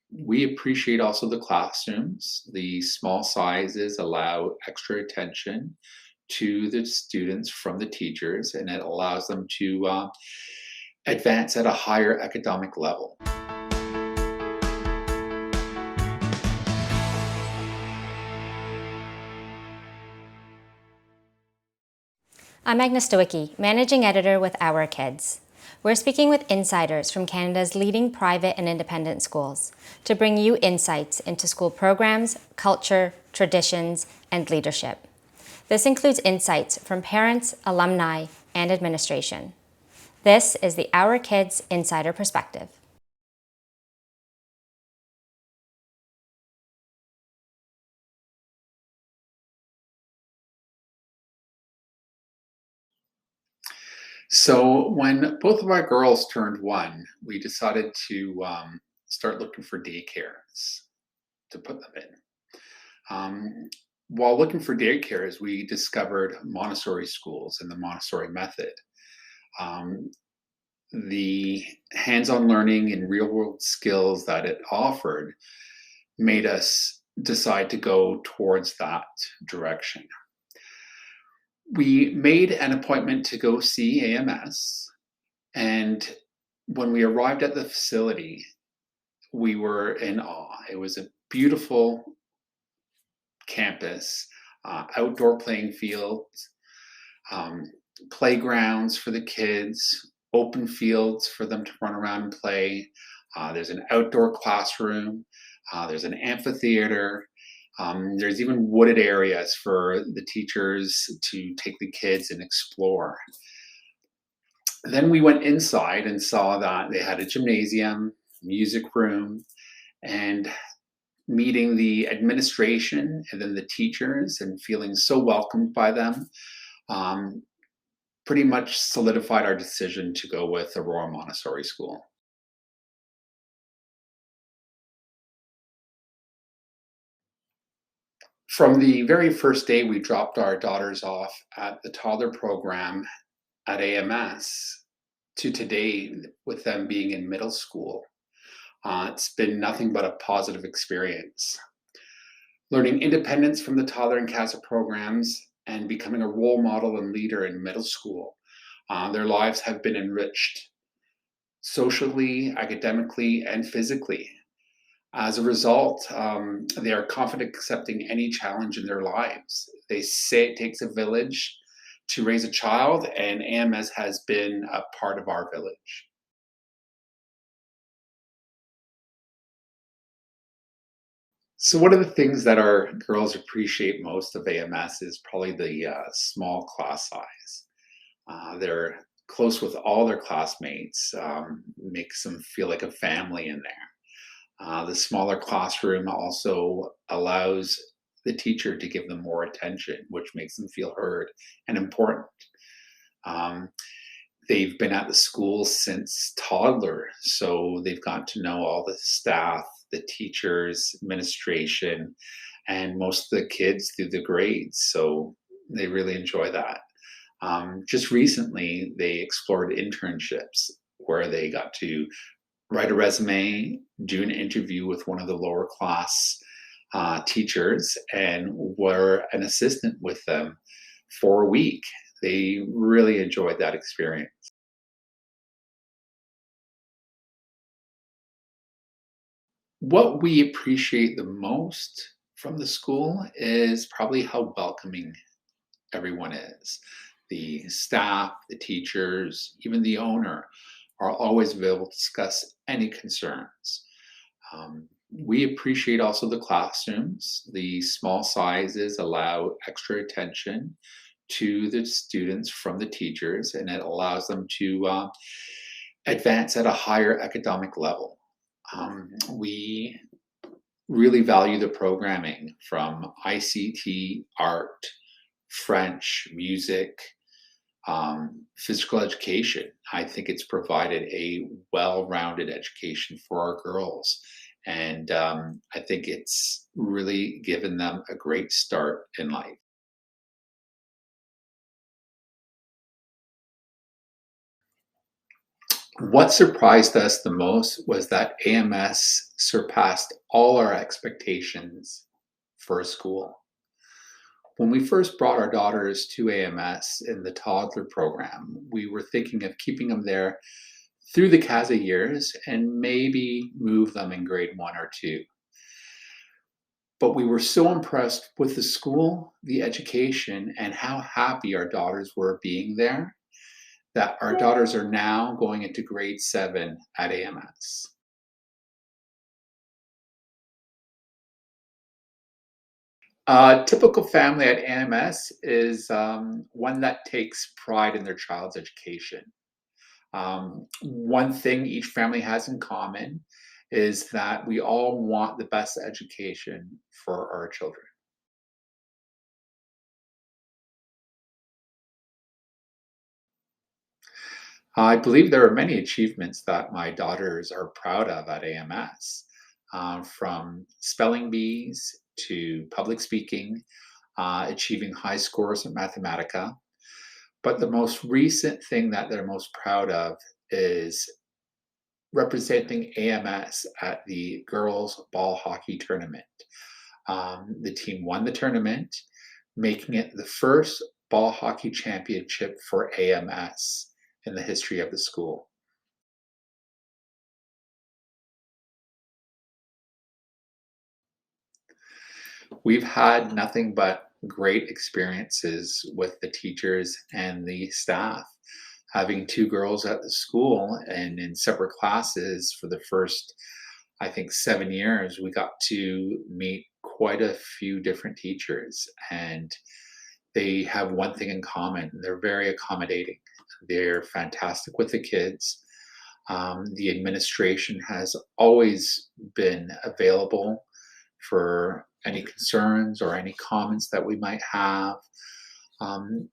We appreciate also the classrooms. The small sizes allow extra attention to the students from the teachers, and it allows them to advance at a higher academic level. I'm Agnes Stowicki, Managing Editor with Our Kids. We're speaking with insiders from Canada's leading private and independent schools to bring you insights into school programs, culture, traditions, and leadership. This includes insights from parents, alumni, and administration. This is the Our Kids Insider Perspective. So when both of our girls turned one, we decided to start looking for daycares to put them in. While looking for daycares, we discovered Montessori schools and the Montessori method. Um, the hands-on learning and real-world skills that it offered made us decide to go towards that direction. We made an appointment to go see AMS, and when we arrived at the facility, we were in awe. It was a beautiful campus, outdoor playing fields, um, playgrounds for the kids, open fields for them to run around and play. There's an outdoor classroom, there's an amphitheater, there's even wooded areas for the teachers to take the kids and explore. Then we went inside and saw that they had a gymnasium, music room, and meeting the administration and then the teachers and feeling so welcomed by them um, pretty much solidified our decision to go with Aurora Montessori School. From the very first day we dropped our daughters off at the toddler program at AMS to today, with them being in middle school, it's been nothing but a positive experience. Learning independence from the toddler and CASA programs and becoming a role model and leader in middle school. Their lives have been enriched socially, academically, and physically. As a result, they are confident accepting any challenge in their lives. They say it takes a village to raise a child, and AMS has been a part of our village. So one of the things that our girls appreciate most of AMS is probably the small class size. They're close with all their classmates, makes them feel like a family in there. The smaller classroom also allows the teacher to give them more attention, which makes them feel heard and important. Um, they've been at the school since toddler, so they've got to know all the staff, the teachers, administration, and most of the kids through the grades. So they really enjoy that. Just recently, they explored internships where they got to write a resume, do an interview with one of the lower class teachers, and were an assistant with them for a week. They really enjoyed that experience. What we appreciate the most from the school is probably how welcoming everyone is. The staff, the teachers, even the owner are always available to discuss any concerns. We appreciate also the classrooms. The small sizes allow extra attention to the students from the teachers, and it allows them to advance at a higher academic level. We really value the programming from ICT, art, French, music, physical education. I think it's provided a well-rounded education for our girls. And I think it's really given them a great start in life. What surprised us the most was that AMS surpassed all our expectations for a school. When we first brought our daughters to AMS in the toddler program, we were thinking of keeping them there through the CASA years and maybe move them in grade 1 or 2. But we were so impressed with the school, the education, and how happy our daughters were being there that our daughters are now going into grade 7 at AMS. A typical family at AMS is one that takes pride in their child's education. One thing each family has in common is that we all want the best education for our children. I believe there are many achievements that my daughters are proud of at AMS, from spelling bees to public speaking, achieving high scores in Mathematica. But the most recent thing that they're most proud of is representing AMS at the girls' ball hockey tournament. The team won the tournament, making it the first ball hockey championship for AMS in the history of the school. We've had nothing but great experiences with the teachers and the staff. Having two girls at the school and in separate classes for the first, I think, 7 years, we got to meet quite a few different teachers, and they have one thing in common. They're very accommodating. They're fantastic with the kids. The administration has always been available for any concerns or any comments that we might have. Um,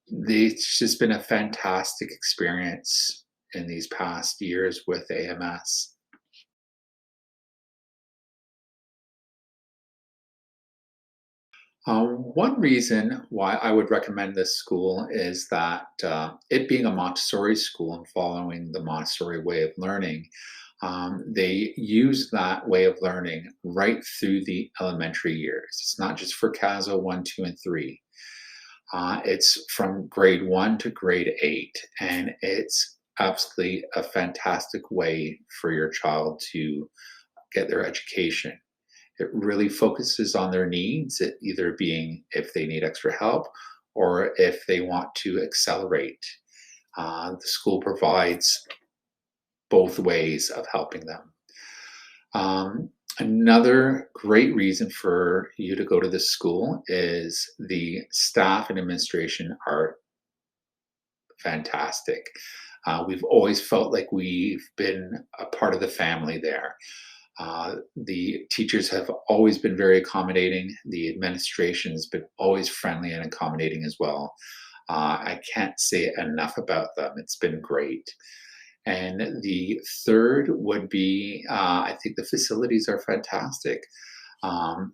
it's just been a fantastic experience in these past years with AMS. One reason why I would recommend this school is that it being a Montessori school and following the Montessori way of learning, they use that way of learning right through the elementary years. It's not just for CASA 1, 2, and 3. It's from grade 1 to grade 8, and it's absolutely a fantastic way for your child to get their education. It really focuses on their needs, it either being if they need extra help or if they want to accelerate. The school provides both ways of helping them. Another great reason for you to go to this school is the staff and administration are fantastic. We've always felt like we've been a part of the family there. The teachers have always been very accommodating. The administration has been always friendly and accommodating as well. I can't say enough about them. It's been great. And the third would be I think the facilities are fantastic. Um,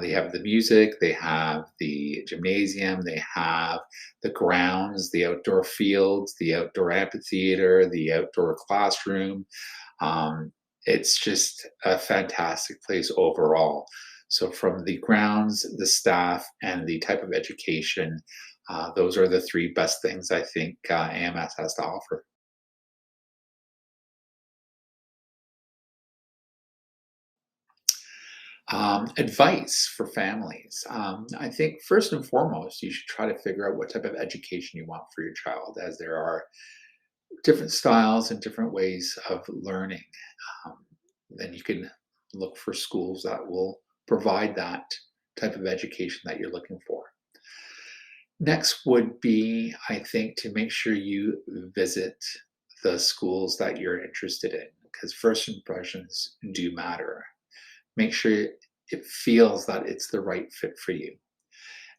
they have the music, they have the gymnasium, they have the grounds, the outdoor fields, the outdoor amphitheater, the outdoor classroom. Um, it's just a fantastic place overall. So, from the grounds, the staff, and the type of education, those are the three best things I think AMS has to offer. Advice for families. I think first and foremost, you should try to figure out what type of education you want for your child, as there are different styles and different ways of learning. Um, then you can look for schools that will provide that type of education that you're looking for. Next would be, I think, to make sure you visit the schools that you're interested in, because first impressions do matter. Make sure it feels that it's the right fit for you.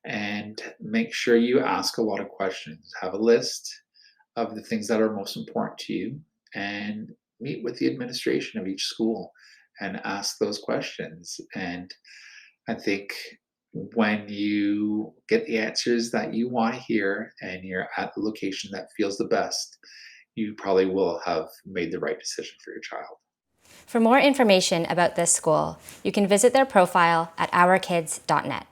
And make sure you ask a lot of questions. Have a list of the things that are most important to you and meet with the administration of each school and ask those questions. And I think when you get the answers that you want to hear and you're at the location that feels the best, you probably will have made the right decision for your child. For more information about this school, you can visit their profile at ourkids.net.